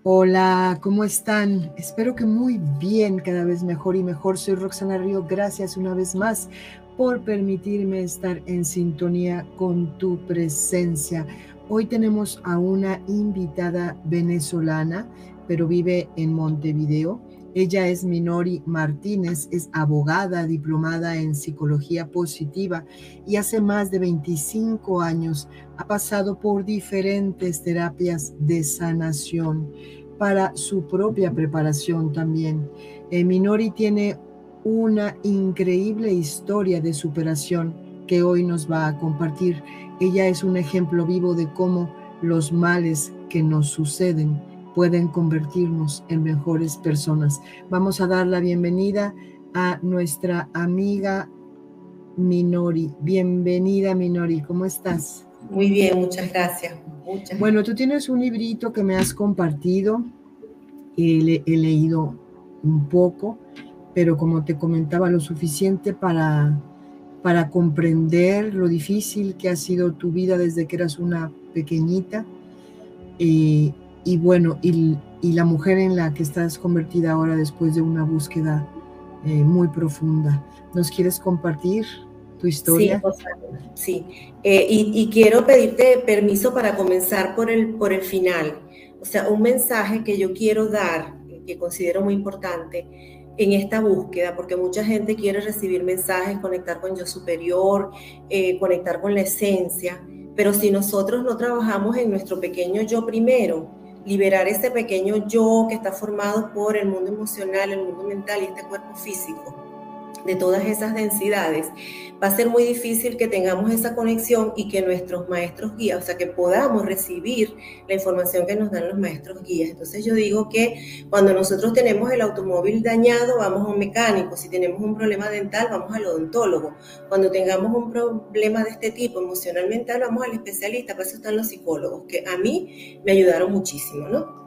Hola, ¿cómo están? Espero que muy bien, cada vez mejor y mejor. Soy Roxana Río. Gracias una vez más por permitirme estar en sintonía con tu presencia. Hoy tenemos a una invitada venezolana, pero vive en Montevideo. Ella es Minori Martínez, es abogada diplomada en psicología positiva y hace más de 25 años ha pasado por diferentes terapias de sanación para su propia preparación también. Minori tiene una increíble historia de superación que hoy nos va a compartir. Ella es un ejemplo vivo de cómo los males que nos suceden pueden convertirnos en mejores personas. Vamos a dar la bienvenida a nuestra amiga Minori. Bienvenida, Minori, ¿cómo estás? Muy bien, muchas gracias. Bueno, tú tienes un librito que me has compartido, he leído un poco, pero como te comentaba, lo suficiente para comprender lo difícil que ha sido tu vida desde que eras una pequeñita, y bueno, y la mujer en la que estás convertida ahora después de una búsqueda muy profunda. ¿Nos quieres compartir tu Sí, historia? sí. Y quiero pedirte permiso para comenzar por el final. O sea, un mensaje que yo quiero dar, que considero muy importante en esta búsqueda, porque mucha gente quiere recibir mensajes, conectar con yo superior, conectar con la esencia, pero si nosotros no trabajamos en nuestro pequeño yo primero, liberar ese pequeño yo que está formado por el mundo emocional, el mundo mental y este cuerpo físico, de todas esas densidades, va a ser muy difícil que tengamos esa conexión y que nuestros maestros guías, o sea, que podamos recibir la información que nos dan los maestros guías. Entonces yo digo que cuando nosotros tenemos el automóvil dañado, vamos a un mecánico. Si tenemos un problema dental, vamos al odontólogo. Cuando tengamos un problema de este tipo, emocional, mental, vamos al especialista. Para eso están los psicólogos, que a mí me ayudaron muchísimo, ¿no?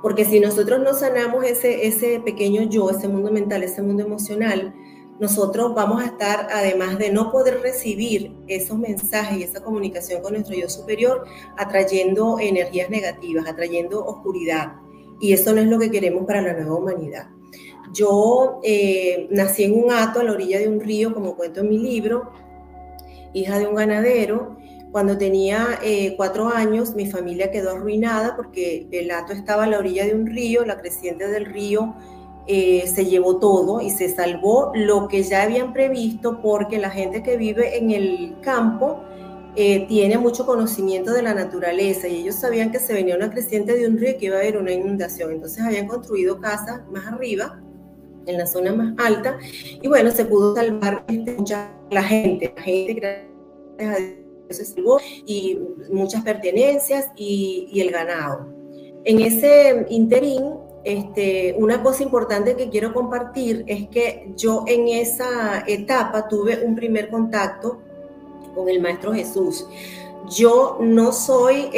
Porque si nosotros no sanamos ese pequeño yo, ese mundo mental, ese mundo emocional, nosotros vamos a estar, además de no poder recibir esos mensajes y esa comunicación con nuestro yo superior, atrayendo energías negativas, atrayendo oscuridad. Y eso no es lo que queremos para la nueva humanidad. Yo nací en un hato a la orilla de un río, como cuento en mi libro, hija de un ganadero. Cuando tenía 4 años, mi familia quedó arruinada porque el hato estaba a la orilla de un río, la creciente del río se llevó todo y se salvó lo que ya habían previsto, porque la gente que vive en el campo tiene mucho conocimiento de la naturaleza y ellos sabían que se venía una creciente de un río y que iba a haber una inundación. Entonces habían construido casas más arriba, en la zona más alta, y bueno, se pudo salvar la gente gracias a Dios se salvó, y muchas pertenencias y el ganado. En ese interín, una cosa importante que quiero compartir es que yo en esa etapa tuve un primer contacto con el Maestro Jesús. Yo no soy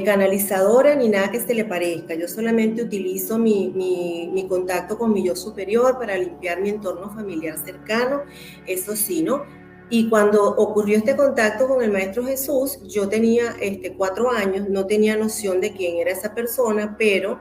canalizadora ni nada que se le parezca. Yo solamente utilizo mi contacto con mi yo superior para limpiar mi entorno familiar cercano, eso sí, ¿no? Y cuando ocurrió este contacto con el Maestro Jesús, yo tenía 4 años, no tenía noción de quién era esa persona, pero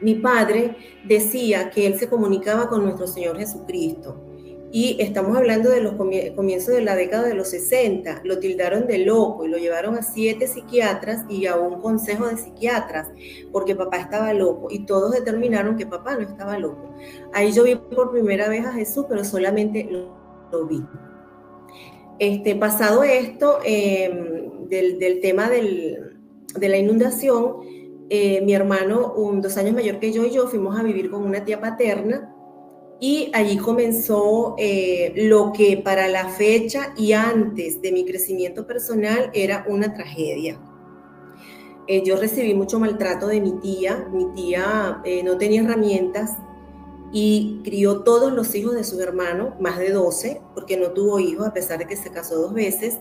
mi padre decía que él se comunicaba con nuestro Señor Jesucristo. Y estamos hablando de los comienzos de la década de los 60. Lo tildaron de loco y lo llevaron a 7 psiquiatras y a un consejo de psiquiatras, porque papá estaba loco. Y todos determinaron que papá no estaba loco. Ahí yo vi por primera vez a Jesús, pero solamente lo vi. Pasado esto, del tema de la inundación, mi hermano, 2 años mayor que yo, y yo fuimos a vivir con una tía paterna, y allí comenzó lo que para la fecha y antes de mi crecimiento personal era una tragedia. Yo recibí mucho maltrato de mi tía. Mi tía no tenía herramientas y crió todos los hijos de sus hermanos, más de 12, porque no tuvo hijos a pesar de que se casó 2 veces.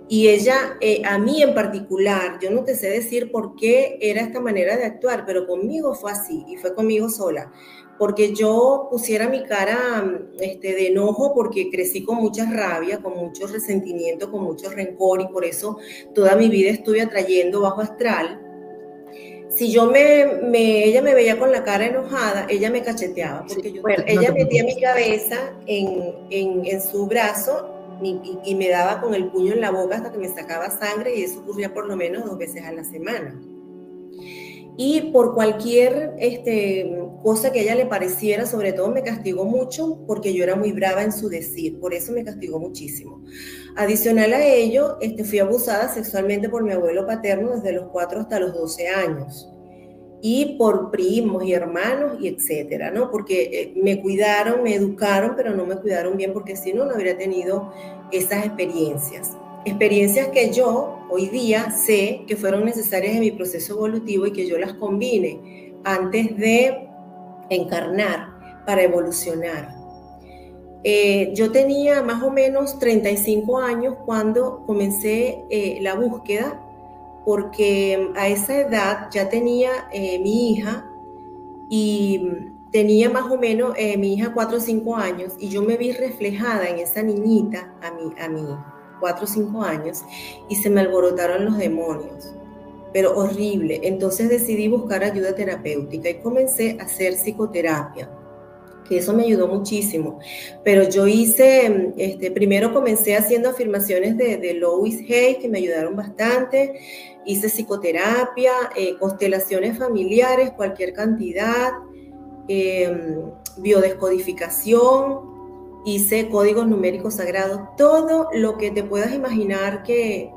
Y ella, a mí en particular, yo no te sé decir por qué era esta manera de actuar, pero conmigo fue así y fue conmigo sola. Porque yo pusiera mi cara de enojo porque crecí con mucha rabia, con mucho resentimiento, con mucho rencor, y por eso toda mi vida estuve atrayendo bajo astral. si ella me veía con la cara enojada, ella me cacheteaba, porque Sí, ella metía mi cabeza en su brazo y me daba con el puño en la boca hasta que me sacaba sangre, y eso ocurría por lo menos 2 veces a la semana. Y por cualquier cosa que a ella le pareciera, sobre todo me castigó mucho porque yo era muy brava en su decir, por eso me castigó muchísimo. Adicional a ello, fui abusada sexualmente por mi abuelo paterno desde los 4 hasta los 12 años. Y por primos y hermanos y etcétera, ¿no? Porque me cuidaron, me educaron, pero no me cuidaron bien, porque si no, no habría tenido esas experiencias. Experiencias que yo hoy día sé que fueron necesarias en mi proceso evolutivo y que yo las combine antes de encarnar para evolucionar. Yo tenía más o menos 35 años cuando comencé la búsqueda, porque a esa edad ya tenía mi hija, y tenía más o menos mi hija 4 o 5 años, y yo me vi reflejada en esa niñita a mi 4 o 5 años, y se me alborotaron los demonios, pero horrible. Entonces decidí buscar ayuda terapéutica y comencé a hacer psicoterapia, que eso me ayudó muchísimo. Pero yo hice, primero comencé haciendo afirmaciones de Louise Hay, que me ayudaron bastante. Hice psicoterapia, constelaciones familiares, cualquier cantidad, biodescodificación, hice códigos numéricos sagrados, todo lo que te puedas imaginar que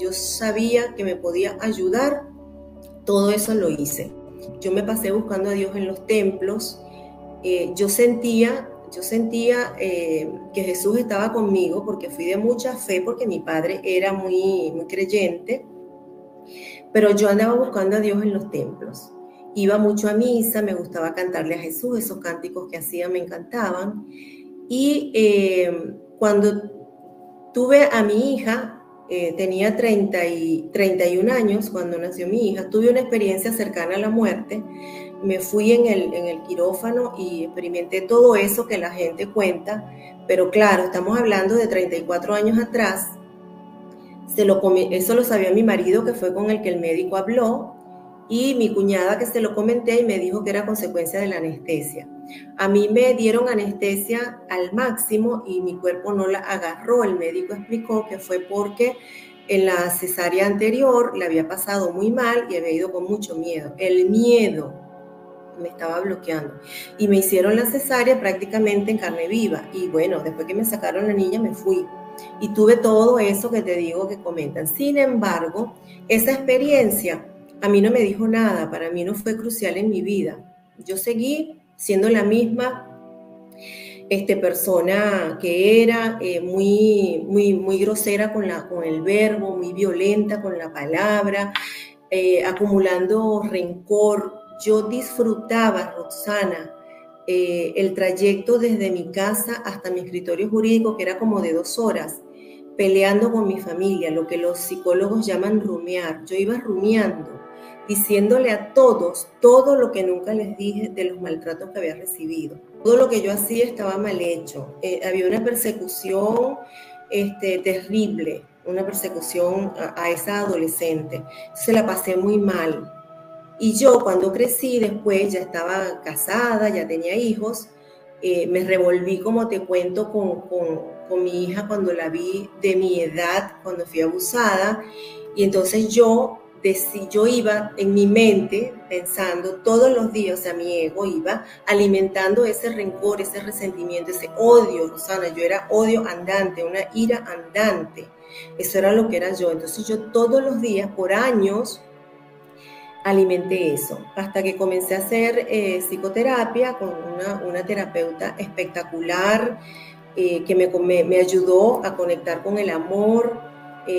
yo sabía que me podía ayudar, todo eso lo hice. Yo me pasé buscando a Dios en los templos. Yo sentía que Jesús estaba conmigo, porque fui de mucha fe, porque mi padre era muy, muy creyente, pero yo andaba buscando a Dios en los templos. Iba mucho a misa, me gustaba cantarle a Jesús, esos cánticos que hacía me encantaban. Y cuando tuve a mi hija, tenía 31 años cuando nació mi hija, tuve una experiencia cercana a la muerte. Me fui en el quirófano y experimenté todo eso que la gente cuenta, pero claro, estamos hablando de 34 años atrás. Eso lo sabía mi marido, que fue con el que el médico habló, y mi cuñada, que se lo comenté, y me dijo que era consecuencia de la anestesia. A mí me dieron anestesia al máximo y mi cuerpo no la agarró. El médico explicó que fue porque en la cesárea anterior le había pasado muy mal y había ido con mucho miedo. El miedo me estaba bloqueando, y me hicieron la cesárea prácticamente en carne viva. Y bueno, después que me sacaron la niña me fui y tuve todo eso que te digo que comentan. Sin embargo, esa experiencia a mí no me dijo nada, para mí no fue crucial en mi vida. Yo seguí siendo la misma persona que era, muy, muy, muy grosera con el verbo, muy violenta con la palabra, acumulando rencor. Yo disfrutaba, Roxana, el trayecto desde mi casa hasta mi escritorio jurídico, que era como de 2 horas, peleando con mi familia, lo que los psicólogos llaman rumiar. Yo iba rumiando, diciéndole a todos todo lo que nunca les dije de los maltratos que había recibido. Todo lo que yo hacía estaba mal hecho. Había una persecución terrible, una persecución a esa adolescente. Se la pasé muy mal. Y yo, cuando crecí, después ya estaba casada, ya tenía hijos, me revolví, como te cuento, con mi hija cuando la vi de mi edad, cuando fui abusada. Y entonces yo iba en mi mente pensando todos los días, o sea, mi ego iba alimentando ese rencor, ese resentimiento, ese odio, Rosana. Yo era odio andante, una ira andante. Eso era lo que era yo. Entonces yo todos los días, por años, alimenté eso, hasta que comencé a hacer psicoterapia con una terapeuta espectacular, que me ayudó a conectar con el amor,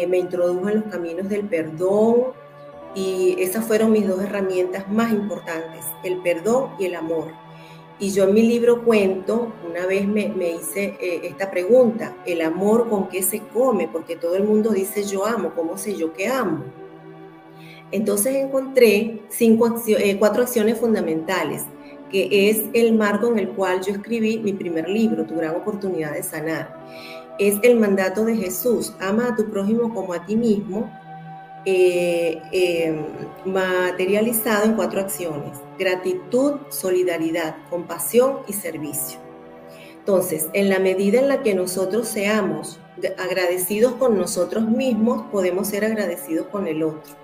me introdujo en los caminos del perdón, y esas fueron mis 2 herramientas más importantes, el perdón y el amor. Y yo en mi libro cuento, una vez me hice esta pregunta: ¿el amor con qué se come? Porque todo el mundo dice yo amo, ¿cómo sé yo que amo? Entonces encontré 4 acciones fundamentales, que es el marco en el cual yo escribí mi primer libro, Tu Gran Oportunidad de Sanar. Es el mandato de Jesús: ama a tu prójimo como a ti mismo. materializado en 4 acciones: gratitud, solidaridad, compasión y servicio. Entonces, en la medida en la que nosotros seamos agradecidos con nosotros mismos, podemos ser agradecidos con el otro.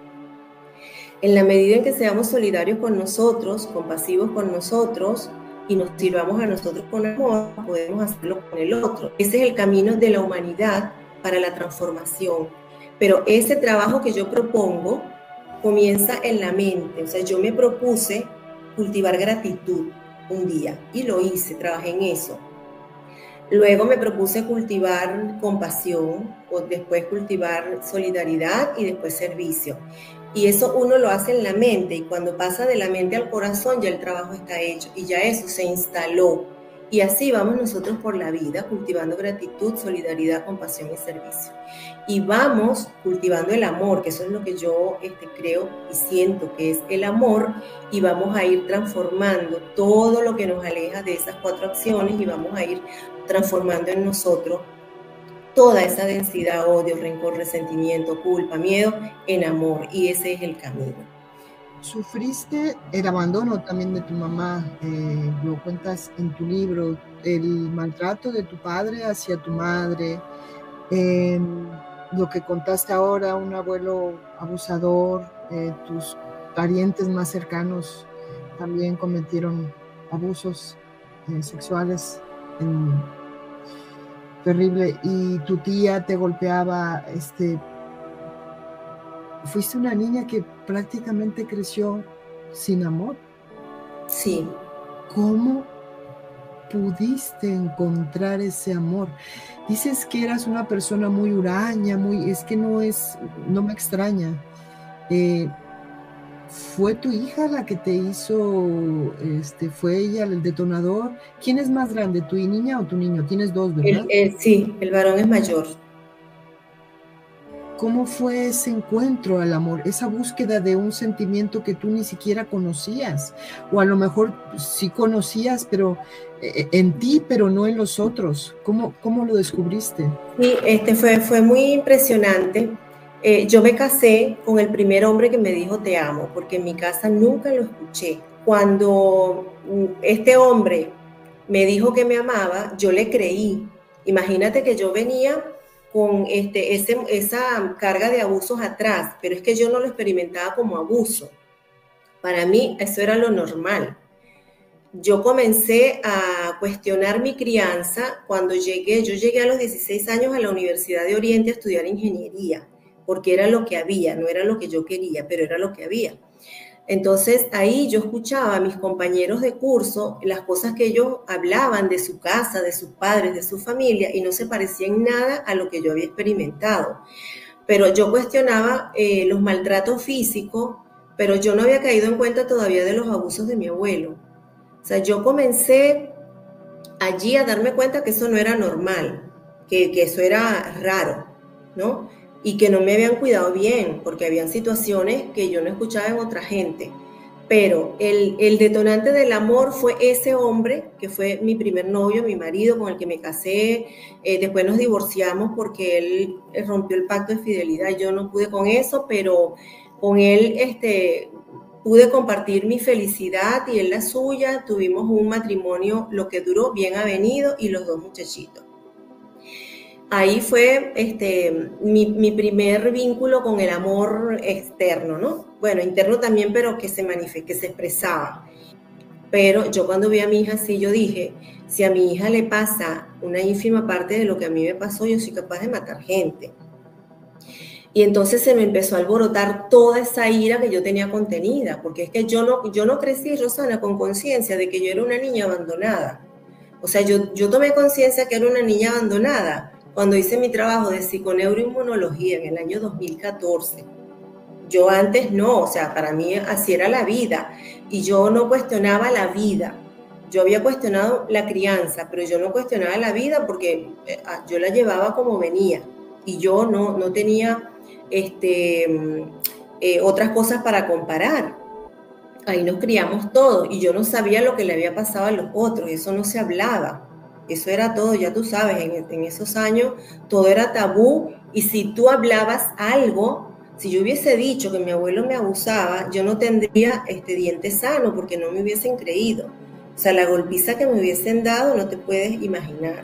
En la medida en que seamos solidarios con nosotros, compasivos con nosotros y nos sirvamos a nosotros con amor, podemos hacerlo con el otro. Ese es el camino de la humanidad para la transformación. Pero ese trabajo que yo propongo comienza en la mente. O sea, yo me propuse cultivar gratitud un día y lo hice, trabajé en eso. Luego me propuse cultivar compasión, o después cultivar solidaridad y después servicio. Y eso uno lo hace en la mente, y cuando pasa de la mente al corazón ya el trabajo está hecho y ya eso se instaló. Y así vamos nosotros por la vida, cultivando gratitud, solidaridad, compasión y servicio. Y vamos cultivando el amor, que eso es lo que yo creo y siento que es el amor, y vamos a ir transformando todo lo que nos aleja de esas 4 acciones y vamos a ir transformando en nosotros toda esa densidad: odio, rencor, resentimiento, culpa, miedo, en amor. Y ese es el camino. ¿Sufriste el abandono también de tu mamá? Lo cuentas en tu libro, el maltrato de tu padre hacia tu madre, lo que contaste ahora, un abuelo abusador, tus parientes más cercanos también cometieron abusos sexuales. Terrible. Y tu tía te golpeaba. Fuiste una niña que prácticamente creció sin amor. Sí. ¿Cómo pudiste encontrar ese amor? Dices que eras una persona muy huraña, es que no me extraña. ¿Fue tu hija la que te hizo, fue ella el detonador? ¿Quién es más grande, tu niña o tu niño? Tienes 2, ¿verdad? Sí, el varón es mayor. ¿Cómo fue ese encuentro al amor, esa búsqueda de un sentimiento que tú ni siquiera conocías? O a lo mejor sí conocías, pero en ti, pero no en los otros. ¿Cómo lo descubriste? Sí, fue muy impresionante. Yo me casé con el primer hombre que me dijo te amo, porque en mi casa nunca lo escuché. Cuando este hombre me dijo que me amaba, yo le creí. Imagínate que yo venía con esa carga de abusos atrás, pero es que yo no lo experimentaba como abuso. Para mí eso era lo normal. Yo comencé a cuestionar mi crianza cuando yo llegué a los 16 años a la Universidad de Oriente a estudiar ingeniería, porque era lo que había, no era lo que yo quería, pero era lo que había. Entonces ahí yo escuchaba a mis compañeros de curso las cosas que ellos hablaban de su casa, de sus padres, de su familia, y no se parecía en nada a lo que yo había experimentado. Pero yo cuestionaba los maltratos físicos, pero yo no había caído en cuenta todavía de los abusos de mi abuelo. O sea, yo comencé allí a darme cuenta que eso no era normal, que eso era raro, ¿no? Y que no me habían cuidado bien, porque habían situaciones que yo no escuchaba en otra gente. Pero el detonante del amor fue ese hombre, que fue mi primer novio, mi marido, con el que me casé. Después nos divorciamos porque él rompió el pacto de fidelidad. Yo no pude con eso, pero con él pude compartir mi felicidad y él la suya. Tuvimos un matrimonio, lo que duró, bien avenido, y los 2 muchachitos. Ahí fue mi primer vínculo con el amor externo, ¿no? Bueno, interno también, pero que se expresaba. Pero yo cuando vi a mi hija así, yo dije, si a mi hija le pasa una ínfima parte de lo que a mí me pasó, yo soy capaz de matar gente. Y entonces se me empezó a alborotar toda esa ira que yo tenía contenida, porque es que yo no crecí, Rosana, con conciencia de que yo era una niña abandonada. O sea, yo tomé conciencia que era una niña abandonada cuando hice mi trabajo de psiconeuroinmunología en el año 2014. Yo antes no, o sea, para mí así era la vida, y yo no cuestionaba la vida. Yo había cuestionado la crianza, pero yo no cuestionaba la vida porque yo la llevaba como venía, y yo no tenía otras cosas para comparar. Ahí nos criamos todos, y yo no sabía lo que le había pasado a los otros, eso no se hablaba. Eso era todo, ya tú sabes, en esos años todo era tabú, y si tú hablabas algo, Si yo hubiese dicho que mi abuelo me abusaba, yo no tendría diente sano porque no me hubiesen creído. O sea, la golpiza que me hubiesen dado no te puedes imaginar.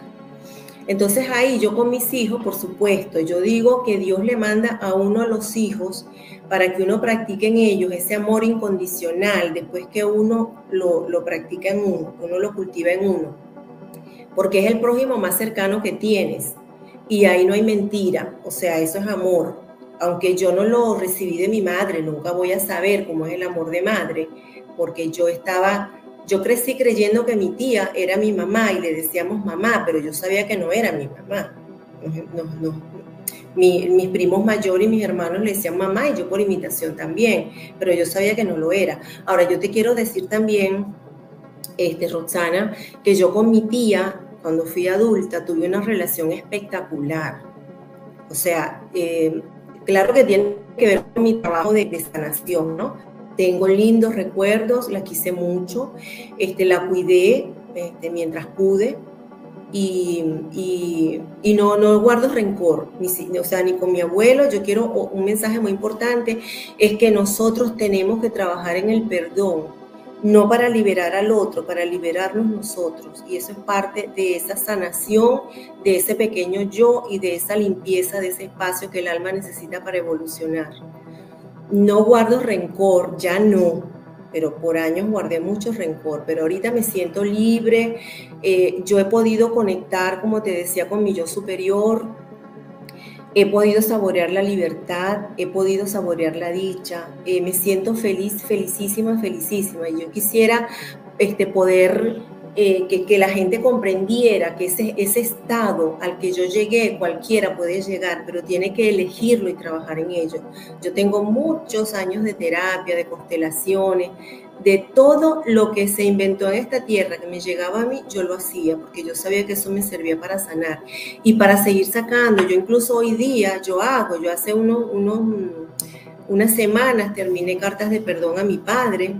Entonces ahí yo con mis hijos, por supuesto, yo digo que Dios le manda a uno a los hijos para que uno practique en ellos ese amor incondicional después que uno lo practica en uno lo cultiva en uno, porque es el prójimo más cercano que tienes y ahí no hay mentira, o sea, eso es amor. Aunque yo no lo recibí de mi madre, nunca voy a saber cómo es el amor de madre, porque yo crecí creyendo que mi tía era mi mamá y le decíamos mamá, pero yo sabía que no era mi mamá. Mis primos mayores y mis hermanos le decían mamá y yo por imitación también, pero yo sabía que no lo era. Ahora, yo te quiero decir también, Roxana, que yo con mi tía, cuando fui adulta, tuve una relación espectacular. O sea, claro que tiene que ver con mi trabajo de sanación, ¿no? Tengo lindos recuerdos, la quise mucho, la cuidé mientras pude y no guardo rencor, o sea, ni con mi abuelo. Yo quiero un mensaje muy importante, es que nosotros tenemos que trabajar en el perdón, no para liberar al otro, para liberarnos nosotros, y eso es parte de esa sanación, de ese pequeño yo y de esa limpieza de ese espacio que el alma necesita para evolucionar. No guardo rencor, ya no, pero por años guardé mucho rencor, pero ahorita me siento libre. Yo he podido conectar, como te decía, con mi yo superior, he podido saborear la libertad, he podido saborear la dicha, me siento feliz, felicísima, felicísima, y yo quisiera poder que la gente comprendiera que ese estado al que yo llegué, cualquiera puede llegar, pero tiene que elegirlo y trabajar en ello. Yo tengo muchos años de terapia, de constelaciones, de todo lo que se inventó en esta tierra que me llegaba a mí, yo lo hacía, porque yo sabía que eso me servía para sanar y para seguir sacando. Yo incluso hoy día, yo hace unas semanas terminé cartas de perdón a mi padre,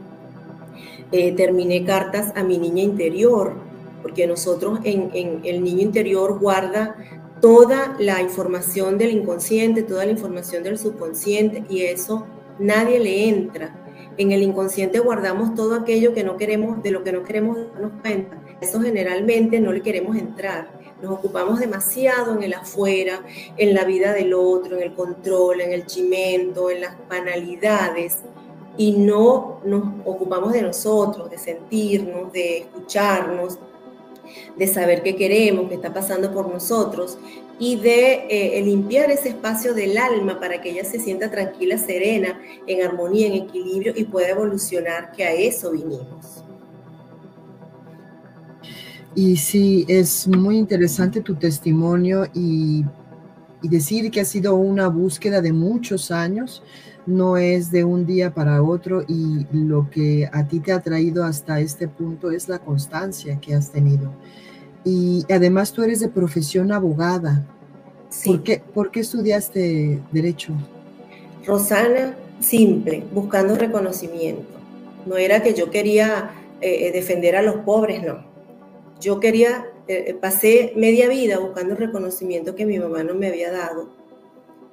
terminé cartas a mi niña interior, porque nosotros en el niño interior guarda toda la información del inconsciente, toda la información del subconsciente, y eso nadie le entra. En el inconsciente guardamos todo aquello que no queremos, de lo que no queremos darnos cuenta. Eso generalmente no le queremos entrar. Nos ocupamos demasiado en el afuera, en la vida del otro, en el control, en el chimento, en las banalidades, y no nos ocupamos de nosotros, de sentirnos, de escucharnos, de saber qué queremos, qué está pasando por nosotros, y de limpiar ese espacio del alma para que ella se sienta tranquila, serena, en armonía, en equilibrio, y pueda evolucionar, que a eso vinimos. Y sí, es muy interesante tu testimonio y decir que ha sido una búsqueda de muchos años, no es de un día para otro, y lo que a ti te ha traído hasta este punto es la constancia que has tenido. Y además tú eres de profesión abogada. Sí. ¿Por qué estudiaste Derecho? Rosana, simple, buscando reconocimiento. No era que yo quería defender a los pobres, no. Yo quería, pasé media vida buscando el reconocimiento que mi mamá no me había dado.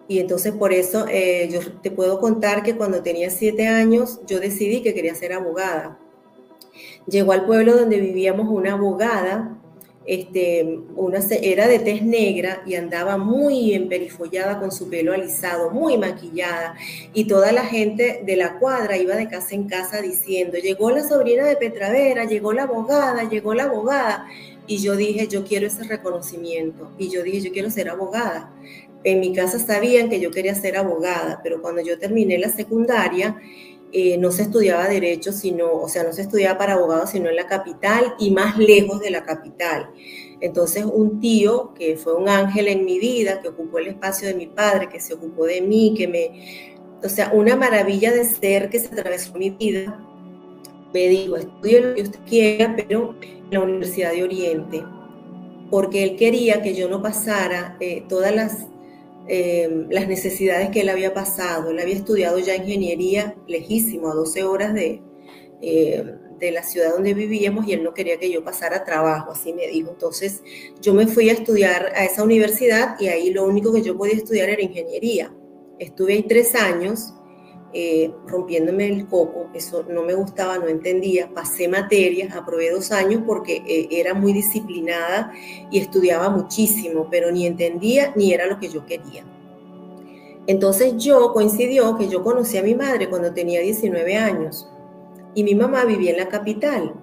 Y entonces por eso yo te puedo contar que cuando tenía 7 años yo decidí que quería ser abogada. Llegó al pueblo donde vivíamos una abogada, era de tez negra y andaba muy emperifollada con su pelo alisado, muy maquillada, y toda la gente de la cuadra iba de casa en casa diciendo: llegó la sobrina de Petravera, llegó la abogada, llegó la abogada. Y yo dije, yo quiero ese reconocimiento, y yo dije, yo quiero ser abogada. En mi casa sabían que yo quería ser abogada, pero cuando yo terminé la secundaria, no se estudiaba derecho, no se estudiaba para abogados, sino en la capital y más lejos de la capital. Entonces un tío, que fue un ángel en mi vida, que ocupó el espacio de mi padre, que se ocupó de mí, una maravilla de ser que se atravesó mi vida, me dijo: estudie lo que usted quiera, pero en la Universidad de Oriente, porque él quería que yo no pasara todas las necesidades que él había pasado. Él había estudiado ya ingeniería lejísimo, a 12 horas de la ciudad donde vivíamos, y él no quería que yo pasara trabajo, así me dijo. Entonces yo me fui a estudiar a esa universidad, y ahí lo único que yo podía estudiar era ingeniería. Estuve ahí 3 años rompiéndome el coco, eso no me gustaba, no entendía, pasé materias, aprobé 2 años porque era muy disciplinada y estudiaba muchísimo, pero ni entendía ni era lo que yo quería. Entonces coincidió que yo conocí a mi madre cuando tenía 19 años y mi mamá vivía en la capital.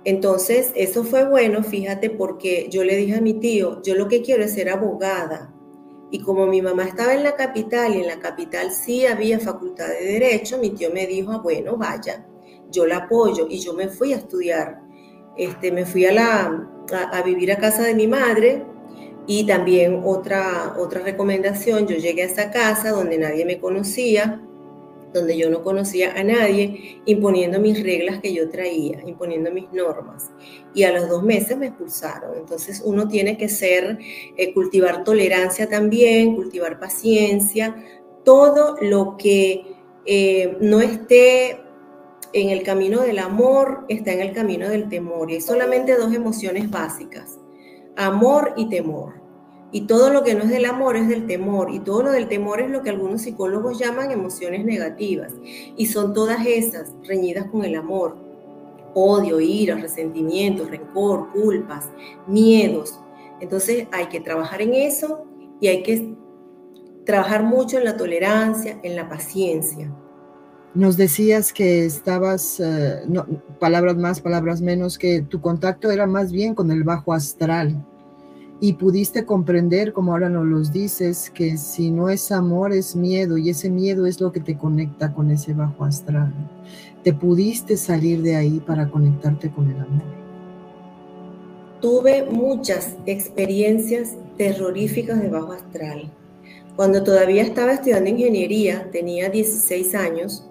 Entonces eso fue bueno, fíjate, porque yo le dije a mi tío, yo lo que quiero es ser abogada. Y como mi mamá estaba en la capital y en la capital sí había facultad de Derecho, mi tío me dijo, bueno, vaya, yo la apoyo. Y yo me fui a estudiar, me fui a vivir a casa de mi madre. Y también otra recomendación, yo llegué a esa casa donde nadie me conocía, donde yo no conocía a nadie, imponiendo mis reglas que yo traía, imponiendo mis normas. Y a los 2 meses me expulsaron. Entonces uno tiene que cultivar tolerancia también, cultivar paciencia, todo lo que no esté en el camino del amor, está en el camino del temor. Y hay solamente 2 emociones básicas, amor y temor. Y todo lo que no es del amor es del temor. Y todo lo del temor es lo que algunos psicólogos llaman emociones negativas. Y son todas esas reñidas con el amor. Odio, ira, resentimiento, rencor, culpas, miedos. Entonces hay que trabajar en eso y hay que trabajar mucho en la tolerancia, en la paciencia. Nos decías que estabas, no, palabras más, palabras menos, que tu contacto era más bien con el bajo astral. Y pudiste comprender, como ahora nos los dices, que si no es amor, es miedo, y ese miedo es lo que te conecta con ese bajo astral. Te pudiste salir de ahí para conectarte con el amor. Tuve muchas experiencias terroríficas de bajo astral. Cuando todavía estaba estudiando ingeniería, tenía 16 años,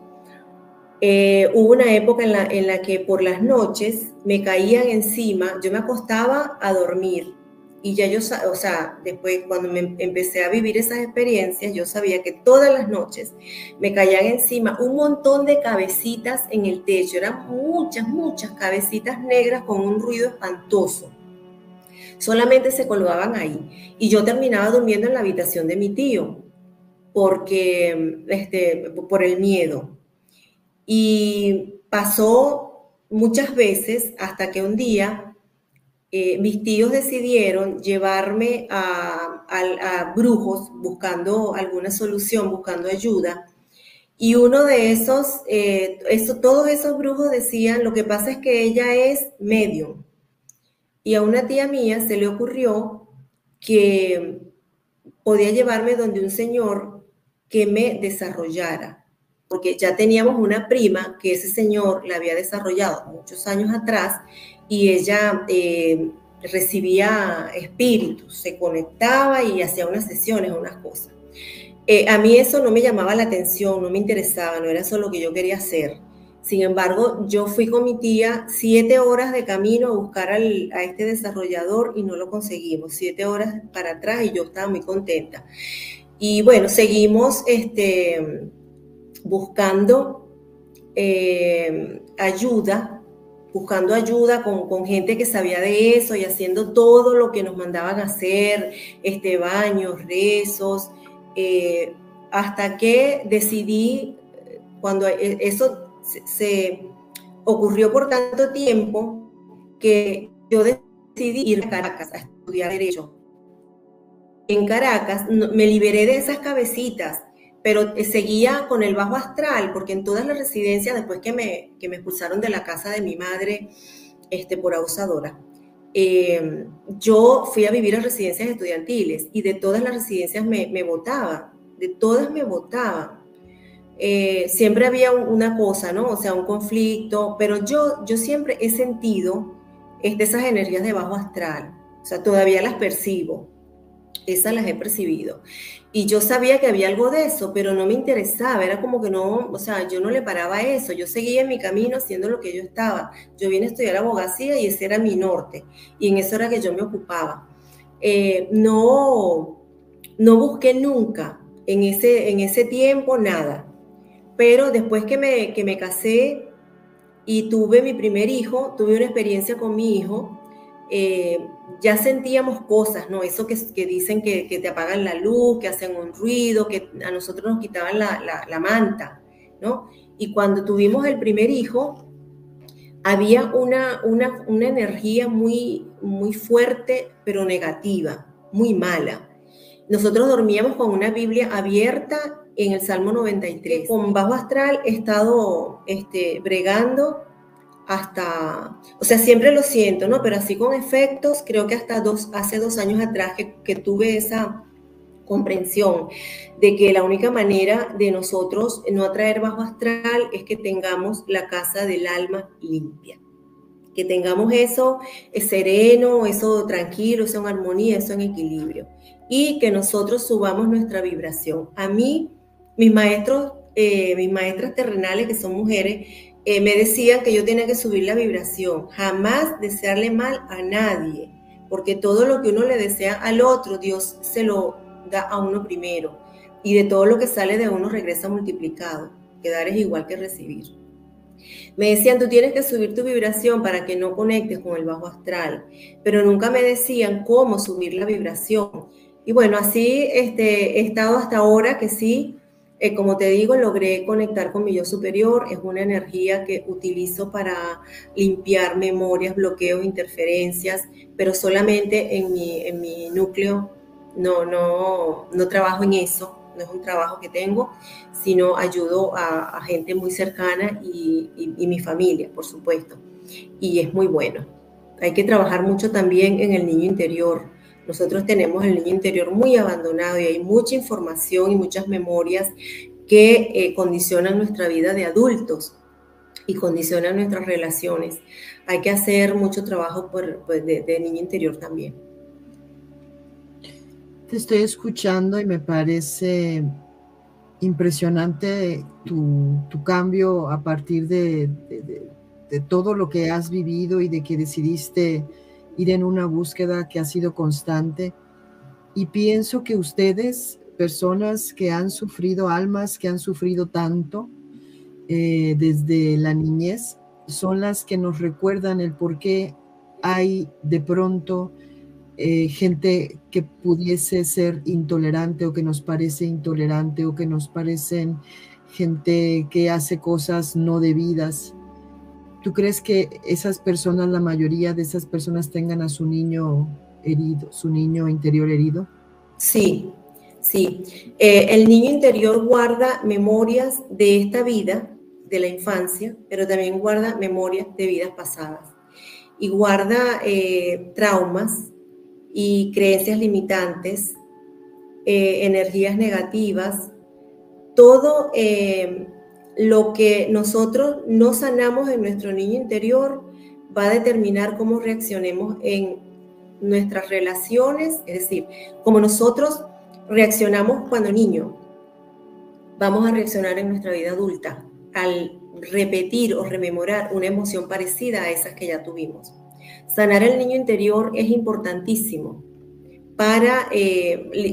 hubo una época en la que por las noches me caían encima, yo me acostaba a dormir y ya yo, o sea, después cuando me empecé a vivir esas experiencias, yo sabía que todas las noches me caían encima un montón de cabecitas en el techo, eran muchas cabecitas negras con un ruido espantoso. Solamente se colgaban ahí y yo terminaba durmiendo en la habitación de mi tío porque, por el miedo. Y pasó muchas veces hasta que un día mis tíos decidieron llevarme a brujos buscando alguna solución, buscando ayuda. Y uno de esos, todos esos brujos decían, lo que pasa es que ella es medium. Y a una tía mía se le ocurrió que podía llevarme donde un señor que me desarrollara, porque ya teníamos una prima que ese señor la había desarrollado muchos años atrás y ella recibía espíritus, se conectaba y hacía unas sesiones, unas cosas. A mí eso no me llamaba la atención, no me interesaba, no era eso lo que yo quería hacer. Sin embargo, yo fui con mi tía 7 horas de camino a buscar a este desarrollador y no lo conseguimos, 7 horas para atrás y yo estaba muy contenta. Y bueno, seguimos buscando ayuda con gente que sabía de eso y haciendo todo lo que nos mandaban a hacer, baños, rezos, hasta que decidí, cuando eso se ocurrió por tanto tiempo, que yo decidí ir a Caracas a estudiar Derecho. En Caracas me liberé de esas cabecitas, pero seguía con el bajo astral, porque en todas las residencias, después que me expulsaron de la casa de mi madre por abusadora, yo fui a vivir a residencias estudiantiles y de todas las residencias me botaban, de todas me botaban. Siempre había una cosa, ¿no? O sea, un conflicto, pero yo siempre he sentido esas energías de bajo astral, o sea, todavía las percibo. Esas las he percibido. Y yo sabía que había algo de eso, pero no me interesaba, era como que no, o sea, yo no le paraba a eso, yo seguía en mi camino haciendo lo que yo estaba. Yo vine a estudiar abogacía y ese era mi norte, y en eso era que yo me ocupaba. No busqué nunca en ese tiempo nada, pero después que me casé y tuve mi primer hijo, tuve una experiencia con mi hijo. ya sentíamos cosas, ¿no? Eso que dicen que te apagan la luz, que hacen un ruido, que a nosotros nos quitaban la manta, ¿no? Y cuando tuvimos el primer hijo, había una energía muy, muy fuerte, pero negativa, muy mala. Nosotros dormíamos con una Biblia abierta en el Salmo 93. Con bajo astral he estado bregando hasta, o sea, siempre lo siento, ¿no? Pero así con efectos, creo que hasta hace 2 años atrás que tuve esa comprensión de que la única manera de nosotros no atraer bajo astral es que tengamos la casa del alma limpia, que tengamos eso sereno, eso tranquilo, eso en armonía, eso en equilibrio, y que nosotros subamos nuestra vibración. A mí, mis maestras terrenales, que son mujeres, me decían que yo tenía que subir la vibración, jamás desearle mal a nadie, porque todo lo que uno le desea al otro, Dios se lo da a uno primero, y de todo lo que sale de uno regresa multiplicado, que dar es igual que recibir. Me decían, tú tienes que subir tu vibración para que no conectes con el bajo astral, pero nunca me decían cómo subir la vibración. Y bueno, así he estado hasta ahora que sí, como te digo, logré conectar con mi yo superior. Es una energía que utilizo para limpiar memorias, bloqueos, interferencias, pero solamente en mi núcleo. No trabajo en eso, no es un trabajo que tengo, sino ayudo a gente muy cercana y mi familia, por supuesto. Y es muy bueno. Hay que trabajar mucho también en el niño interior. Nosotros tenemos el niño interior muy abandonado y hay mucha información y muchas memorias que condicionan nuestra vida de adultos y condicionan nuestras relaciones. Hay que hacer mucho trabajo de niño interior también. Te estoy escuchando y me parece impresionante tu cambio a partir de todo lo que has vivido y de que decidiste ir en una búsqueda que ha sido constante. Y pienso que ustedes, personas que han sufrido, almas que han sufrido tanto desde la niñez, son las que nos recuerdan el por qué hay de pronto gente que pudiese ser intolerante o que nos parece intolerante o que nos parecen gente que hace cosas no debidas. ¿Tú crees que esas personas, la mayoría de esas personas tengan a su niño herido, su niño interior herido? Sí, sí. El niño interior guarda memorias de esta vida, de la infancia, pero también guarda memorias de vidas pasadas. Y guarda traumas y creencias limitantes, energías negativas, todo lo que nosotros no sanamos en nuestro niño interior va a determinar cómo reaccionemos en nuestras relaciones, es decir, como nosotros reaccionamos cuando niño, vamos a reaccionar en nuestra vida adulta al repetir o rememorar una emoción parecida a esas que ya tuvimos. Sanar el niño interior es importantísimo para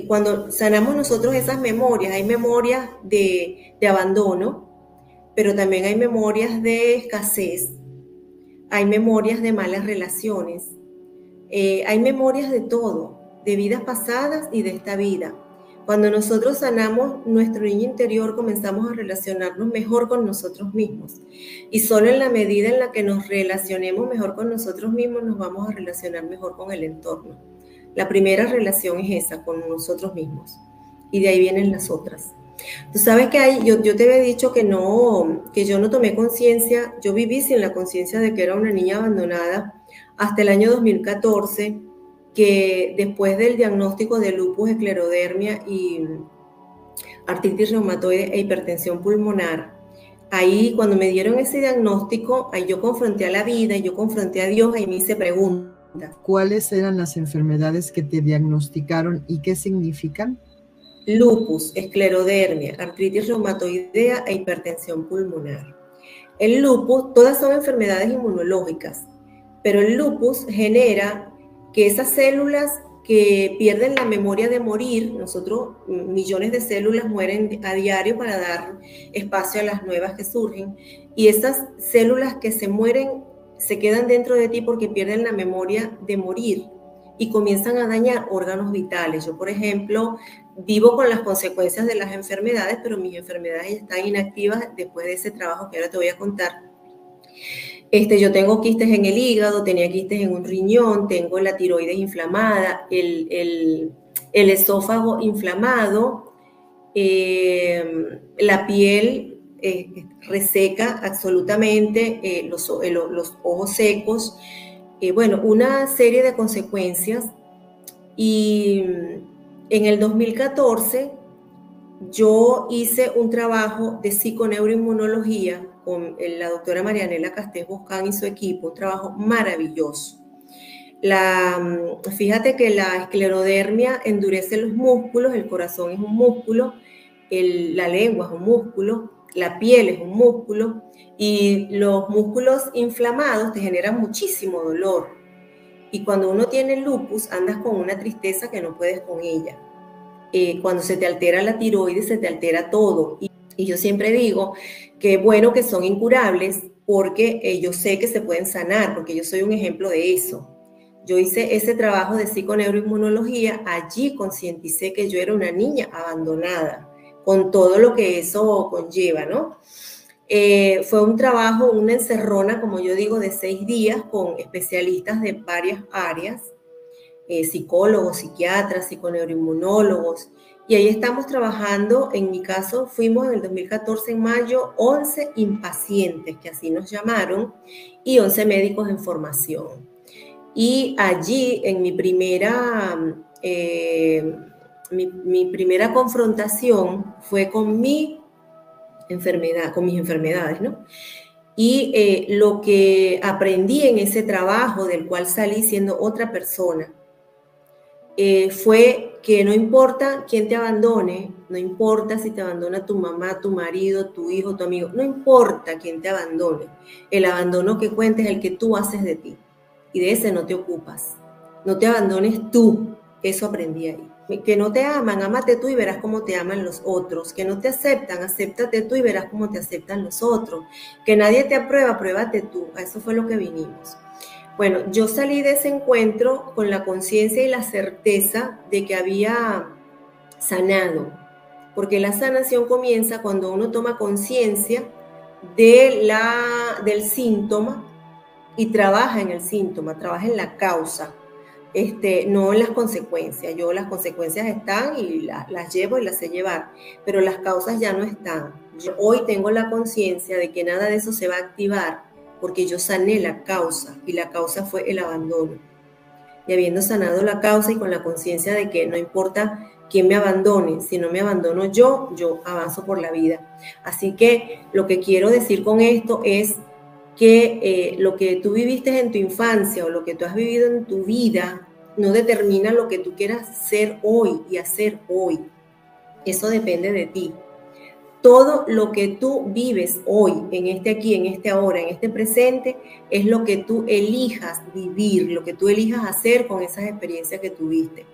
cuando sanamos nosotros esas memorias. Hay memorias de abandono, pero también hay memorias de escasez, hay memorias de malas relaciones, hay memorias de todo, de vidas pasadas y de esta vida. Cuando nosotros sanamos nuestro niño interior, comenzamos a relacionarnos mejor con nosotros mismos. Y solo en la medida en la que nos relacionemos mejor con nosotros mismos, nos vamos a relacionar mejor con el entorno. La primera relación es esa, con nosotros mismos. Y de ahí vienen las otras. Tú sabes que yo te había dicho que yo no tomé conciencia, yo viví sin la conciencia de que era una niña abandonada hasta el año 2014, que después del diagnóstico de lupus, esclerodermia y artritis reumatoide e hipertensión pulmonar, ahí cuando me dieron ese diagnóstico, ahí yo confronté a la vida, yo confronté a Dios, ahí me hice preguntas. ¿Cuáles eran las enfermedades que te diagnosticaron y qué significan? Lupus, esclerodermia, artritis reumatoidea e hipertensión pulmonar. El lupus, todas son enfermedades inmunológicas, pero el lupus genera que esas células que pierden la memoria de morir, nosotros millones de células mueren a diario para dar espacio a las nuevas que surgen, y esas células que se mueren se quedan dentro de ti porque pierden la memoria de morir y comienzan a dañar órganos vitales. Yo, por ejemplo, vivo con las consecuencias de las enfermedades, pero mis enfermedades están inactivas después de ese trabajo que ahora te voy a contar. Yo tengo quistes en el hígado, tenía quistes en un riñón, tengo la tiroides inflamada, el esófago inflamado, la piel reseca absolutamente, los ojos secos, bueno, una serie de consecuencias. Y en el 2014 yo hice un trabajo de psiconeuroinmunología con la doctora Marianela Castés Boscán y su equipo, un trabajo maravilloso. Fíjate que la esclerodermia endurece los músculos, el corazón es un músculo, la lengua es un músculo, la piel es un músculo, y los músculos inflamados te generan muchísimo dolor. Y cuando uno tiene lupus, andas con una tristeza que no puedes con ella. Cuando se te altera la tiroides, se te altera todo. Y yo siempre digo que bueno que son incurables porque yo sé que se pueden sanar, porque yo soy un ejemplo de eso. Yo hice ese trabajo de psiconeuroinmunología, allí concienticé que yo era una niña abandonada, con todo lo que eso conlleva, ¿no? Fue un trabajo, una encerrona, como yo digo, de 6 días con especialistas de varias áreas, psicólogos, psiquiatras, psiconeuroinmunólogos, y ahí estamos trabajando. En mi caso fuimos en el 2014, en mayo, 11 impacientes, que así nos llamaron, y 11 médicos en formación. Y allí, en mi primera confrontación fue con mi enfermedad, con mis enfermedades, ¿no? Y lo que aprendí en ese trabajo, del cual salí siendo otra persona, fue que no importa quién te abandone, no importa si te abandona tu mamá, tu marido, tu hijo, tu amigo, no importa quién te abandone, el abandono que cuentes es el que tú haces de ti, y de ese no te ocupas, no te abandones tú. Eso aprendí ahí. Que no te aman, ámate tú y verás cómo te aman los otros. Que no te aceptan, acéptate tú y verás cómo te aceptan los otros. Que nadie te aprueba, apruébate tú. A eso fue lo que vinimos. Bueno, yo salí de ese encuentro con la conciencia y la certeza de que había sanado, porque la sanación comienza cuando uno toma conciencia del síntoma y trabaja en el síntoma, trabaja en la causa, no en las consecuencias. Yo las consecuencias están y las llevo y las sé llevar, pero las causas ya no están. Yo hoy tengo la conciencia de que nada de eso se va a activar porque yo sané la causa, y la causa fue el abandono. Y habiendo sanado la causa y con la conciencia de que no importa quién me abandone, si no me abandono yo avanzo por la vida. Así que lo que quiero decir con esto es que lo que tú viviste en tu infancia o lo que tú has vivido en tu vida no determina lo que tú quieras ser hoy y hacer hoy. Eso depende de ti. Todo lo que tú vives hoy, en este aquí, en este ahora, en este presente, es lo que tú elijas vivir, lo que tú elijas hacer con esas experiencias que tuviste.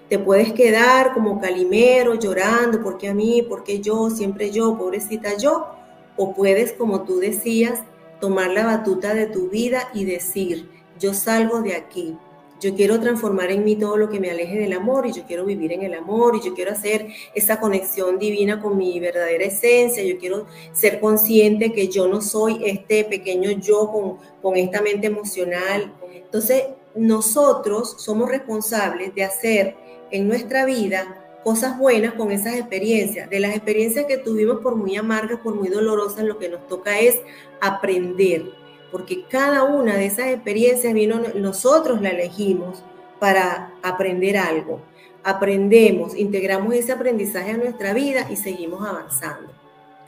Te puedes quedar como Calimero llorando, ¿por qué a mí? ¿Por qué yo? Siempre yo, pobrecita yo. O puedes, como tú decías, tomar la batuta de tu vida y decir, yo salgo de aquí. Yo quiero transformar en mí todo lo que me aleje del amor, y yo quiero vivir en el amor, y yo quiero hacer esa conexión divina con mi verdadera esencia. Yo quiero ser consciente que yo no soy este pequeño yo con esta mente emocional. Entonces, nosotros somos responsables de hacer en nuestra vida cosas buenas con esas experiencias. De las experiencias que tuvimos, por muy amargas, por muy dolorosas, lo que nos toca es aprender. Porque cada una de esas experiencias nosotros la elegimos para aprender algo. Aprendemos, integramos ese aprendizaje a nuestra vida y seguimos avanzando.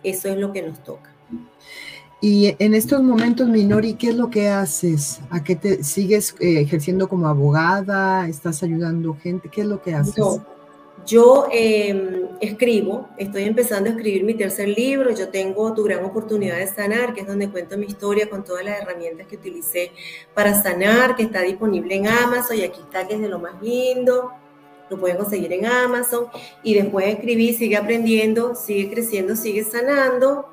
Eso es lo que nos toca. Y en estos momentos, Minori, ¿qué es lo que haces? ¿A qué te sigues ejerciendo como abogada? ¿Estás ayudando gente? ¿Qué es lo que haces? No, yo escribo, estoy empezando a escribir mi tercer libro. Yo tengo Tu Gran Oportunidad de Sanar, que es donde cuento mi historia con todas las herramientas que utilicé para sanar, que está disponible en Amazon, y aquí está, que es de lo más lindo. Lo pueden conseguir en Amazon. Y después escribí Sigue Aprendiendo, Sigue Creciendo, Sigue Sanando,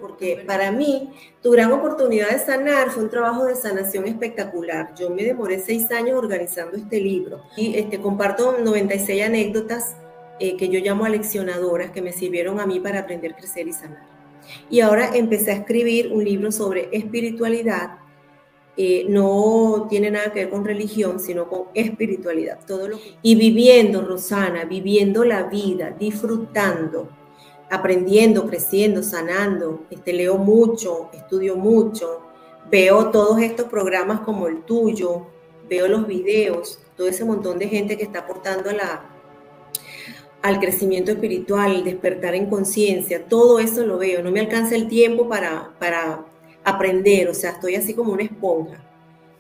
porque para mí tu gran oportunidad de sanar fue un trabajo de sanación espectacular. Yo me demoré 6 años organizando este libro y comparto 96 anécdotas que yo llamo aleccionadoras, que me sirvieron a mí para aprender, crecer y sanar. Y ahora empecé a escribir un libro sobre espiritualidad. No tiene nada que ver con religión, sino con espiritualidad. Y viviendo, Rosana, viviendo la vida, disfrutando, aprendiendo, creciendo, sanando. Leo mucho, estudio mucho, veo todos estos programas como el tuyo, veo los videos, todo ese montón de gente que está aportando al crecimiento espiritual, el despertar en conciencia, todo eso lo veo. No me alcanza el tiempo para aprender, o sea, estoy así como una esponja.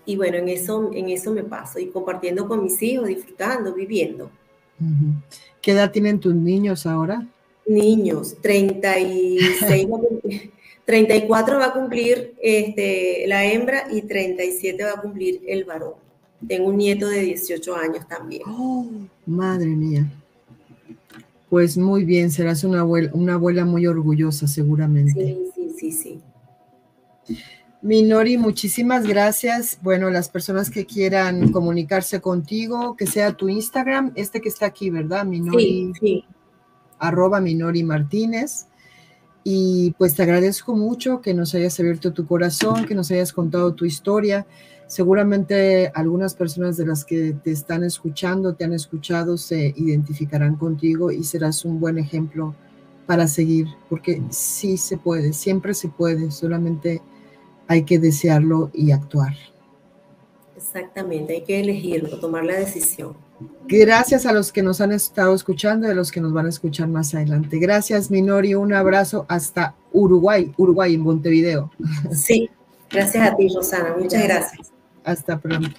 Y bueno, en eso me paso, y compartiendo con mis hijos, disfrutando, viviendo. ¿Qué edad tienen tus niños ahora? Niños, 36, 34 va a cumplir la hembra y 37 va a cumplir el varón. Tengo un nieto de 18 años también. Oh, madre mía. Pues muy bien, serás una abuela muy orgullosa seguramente. Sí. Minori, muchísimas gracias. Bueno, las personas que quieran comunicarse contigo, que sea tu Instagram, que está aquí, ¿verdad? Minori, sí. @Minori Martínez. Y pues te agradezco mucho que nos hayas abierto tu corazón, que nos hayas contado tu historia. Seguramente algunas personas de las que te están escuchando, te han escuchado, se identificarán contigo y serás un buen ejemplo para seguir, porque sí se puede, siempre se puede, solamente hay que desearlo y actuar. Exactamente, hay que elegirlo, tomar la decisión. Gracias a los que nos han estado escuchando y a los que nos van a escuchar más adelante. Gracias, Minori, un abrazo hasta Uruguay, en Montevideo. Sí, gracias a ti, Rosana, muchas gracias. Hasta pronto.